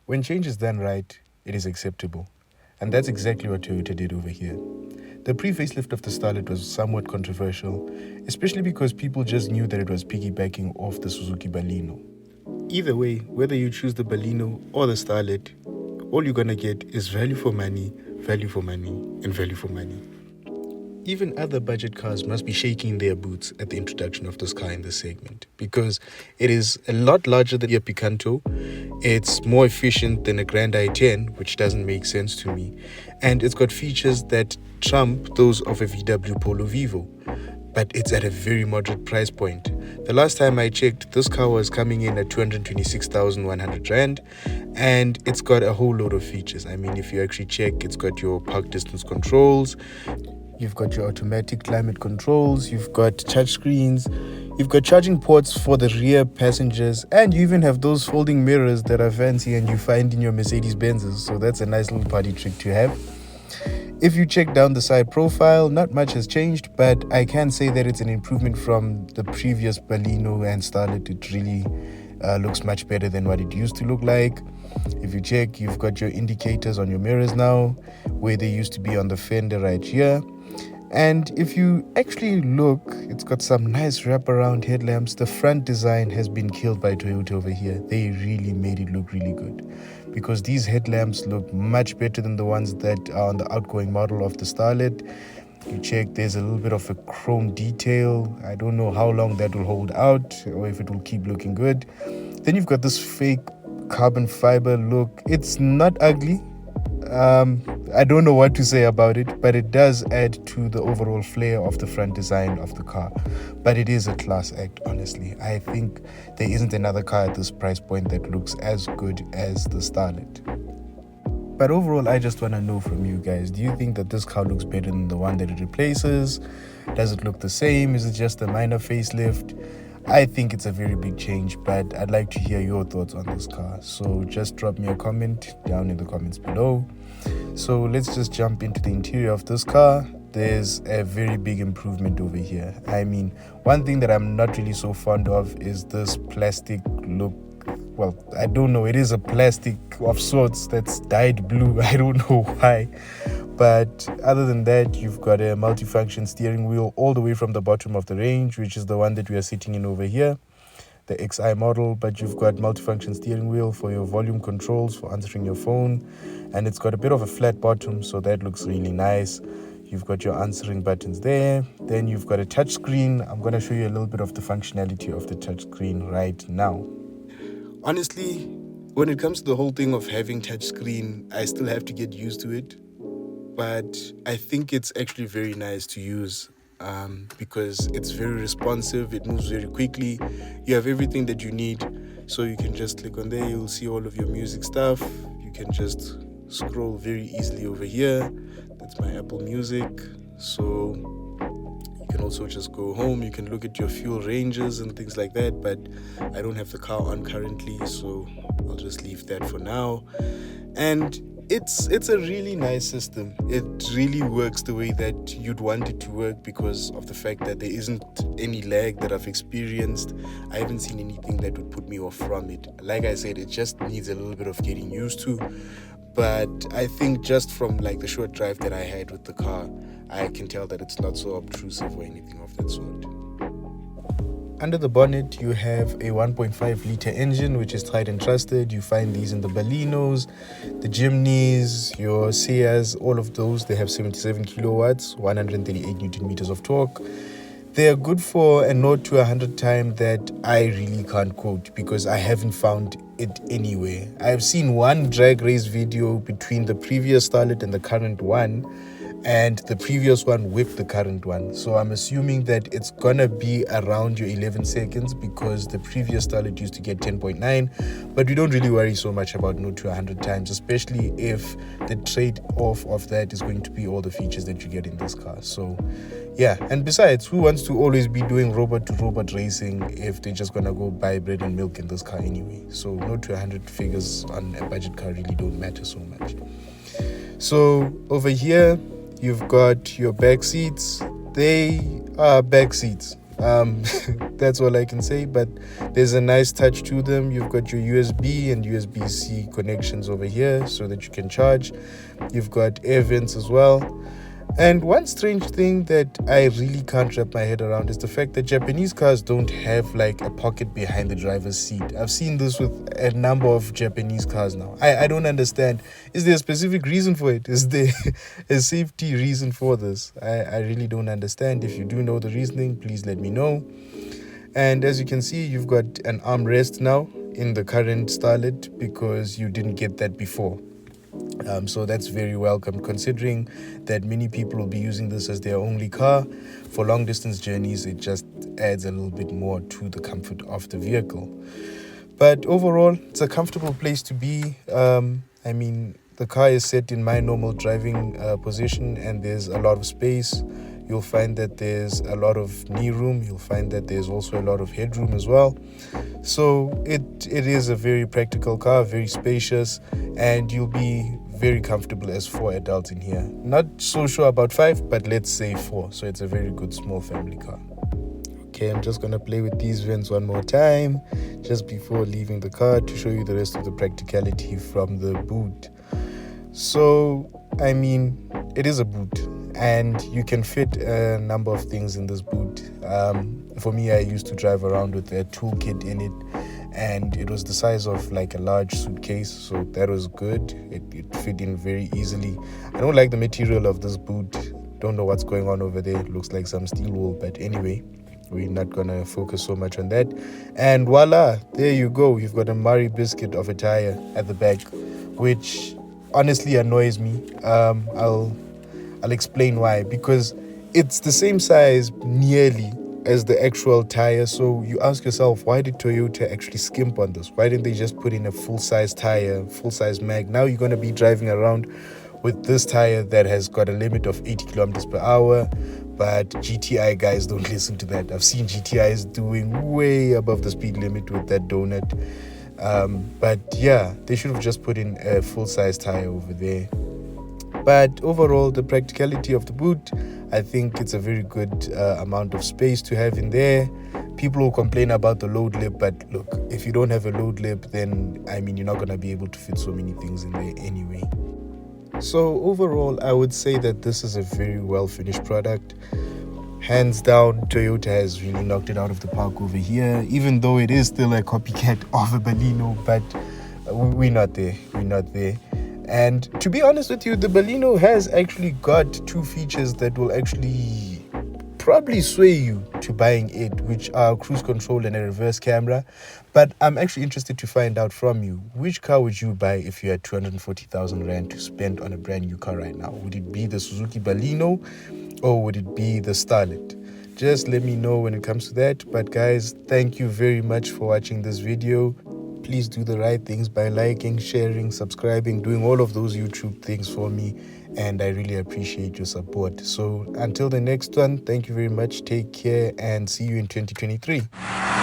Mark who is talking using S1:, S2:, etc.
S1: When change is done right, it is acceptable. And that's exactly what Toyota did over here. The pre-facelift of the Starlet was somewhat controversial, especially because people just knew that it was piggybacking off the Suzuki Baleno. Either way, whether you choose the Baleno or the Starlet, all you're gonna get is value for money, and value for money. Even other budget cars must be shaking their boots at the introduction of this car in this segment, because it is a lot larger than a Picanto. It's more efficient than a Grand i10, which doesn't make sense to me, and it's got features that trump those of a VW Polo Vivo, but it's at a very moderate price point. The last time I checked, this car was coming in at 226,100 Rand, and it's got a whole load of features. I mean, if you actually check, it's got your park distance controls, you've got your automatic climate controls, you've got touchscreens, you've got charging ports for the rear passengers, and you even have those folding mirrors that are fancy and you find in your Mercedes-Benzes, so that's a nice little party trick to have. If you check down the side profile, not much has changed, but I can say that it's an improvement from the previous Baleno and Starlet. It really looks much better than what it used to look like. If you check, you've got your indicators on your mirrors now, where they used to be on the fender right here. And if you actually look, it's got some nice wraparound headlamps. The front design has been killed by Toyota over here. They really made it look really good, because these headlamps look much better than the ones that are on the outgoing model of the Starlet. You check, there's a little bit of a chrome detail. I don't know how long that will hold out or if it will keep looking good. Then you've got this fake carbon fiber look. It's not ugly. I don't know what to say about it, but it does add to the overall flair of the front design of the car. But it is a class act, honestly. I think there isn't another car at this price point that looks as good as the Starlet. But overall, I just want to know from you guys, do you think that this car looks better than the one that it replaces? Does it look the same? Is it just a minor facelift? I think it's a very big change, but I'd like to hear your thoughts on this car. So just drop me a comment down in the comments below. So let's just jump into the interior of this car. There's a very big improvement over here. I mean, one thing that I'm not really so fond of is this plastic look. Well, I don't know, it is a plastic of sorts that's dyed blue. I don't know why. But other than that, you've got a multifunction steering wheel all the way from the bottom of the range, which is the one that we are sitting in over here, the XI model. But you've got multifunction steering wheel for your volume controls, for answering your phone, and it's got a bit of a flat bottom, so that looks really nice. You've got your answering buttons there. Then you've got a touch screen. I'm going to show you a little bit of the functionality of the touch screen right now. Honestly, when it comes to the whole thing of having touchscreen, I still have to get used to it. But I think it's actually very nice to use because it's very responsive. It moves very quickly. You have everything that you need. So you can just click on there. You'll see all of your music stuff. You can just scroll very easily over here. That's my Apple Music. So you can also just go home. You can look at your fuel ranges and things like that, but I don't have the car on currently, so I'll just leave that for now. And it's a really nice system. It really works the way that you'd want it to work because of the fact that there isn't any lag that I've experienced. I haven't seen anything that would put me off from it. Like I said, it just needs a little bit of getting used to. But I think just from like the short drive that I had with the car, I can tell that it's not so obtrusive or anything of that sort. Under the bonnet, you have a 1.5 litre engine, which is tried and trusted. You find these in the Balenos, the Jimneys, your Seas, all of those. They have 77 kilowatts, 138 newton meters of torque. They are good for a 0 to 100 time that I really can't quote because I haven't found it anywhere. I've seen one drag race video between the previous Starlet and the current one, and the previous one whipped the current one. So I'm assuming that it's gonna be around your 11 seconds because the previous Starlet used to get 10.9, but we don't really worry so much about 0 to 100 times, especially if the trade-off of that is going to be all the features that you get in this car. So yeah, and besides, who wants to always be doing robot-to-robot racing if they're just gonna go buy bread and milk in this car anyway? So 0 to 100 figures on a budget car really don't matter so much. So over here, you've got your back seats. They are back seats. That's all I can say, but there's a nice touch to them. You've got your USB and USB-C connections over here so that you can charge. You've got air vents as well. And one strange thing that I really can't wrap my head around is the fact that Japanese cars don't have like a pocket behind the driver's seat. I've seen this with a number of Japanese cars now. I don't understand. Is there a specific reason for it? Is there a safety reason for this? I really don't understand. If you do know the reasoning, please let me know. And as you can see, you've got an armrest now in the current Starlet because you didn't get that before. So that's very welcome, considering that many people will be using this as their only car. For long distance journeys, it just adds a little bit more to the comfort of the vehicle. But overall, it's a comfortable place to be. I mean, the car is set in my normal driving position, and there's a lot of space. You'll find that there's a lot of knee room. You'll find that there's also a lot of headroom as well. So it is a very practical car, very spacious, and you'll be very comfortable as 4 adults in here. Not so sure about 5, but let's say 4. So it's a very good small family car. Okay, I'm just gonna play with these vents one more time just before leaving the car to show you the rest of the practicality from the boot. So, I mean, it is a boot and you can fit a number of things in this boot. For me, I used to drive around with a toolkit in it, and it was the size of like a large suitcase, so that was good. It fit in very easily. I don't like the material of this boot. Don't know what's going on over there. It looks like some steel wool, but anyway, we're not gonna focus so much on that. And voila, there you go. You've got a Murray biscuit of a tire at the back, which honestly annoys me. I'll explain why. Because it's the same size nearly as the actual tire. So you ask yourself, why did Toyota actually skimp on this? Why didn't they just put in a full-size tire, full-size mag? Now you're going to be driving around with this tire that has got a limit of 80 kilometers per hour. But GTI guys don't listen to that. I've seen GTIs doing way above the speed limit with that donut. But yeah, they should have just put in a full-size tire over there. But overall, the practicality of the boot, I think it's a very good amount of space to have in there. People will complain about the load lip, but look, if you don't have a load lip, then I mean, you're not going to be able to fit so many things in there anyway. So overall, I would say that this is a very well finished product. Hands down, Toyota has really knocked it out of the park over here, even though it is still a copycat of a Baleno, but we're not there. We're not there. And to be honest with you, the Baleno has actually got 2 features that will actually probably sway you to buying it, which are cruise control and a reverse camera. But I'm actually interested to find out from you, which car would you buy if you had 240,000 Rand to spend on a brand new car right now? Would it be the Suzuki Baleno or would it be the Starlet? Just let me know when it comes to that. But guys, thank you very much for watching this video. Please do the right things by liking, sharing, subscribing, doing all of those YouTube things for me. And I really appreciate your support. So until the next one, thank you very much. Take care and see you in 2023.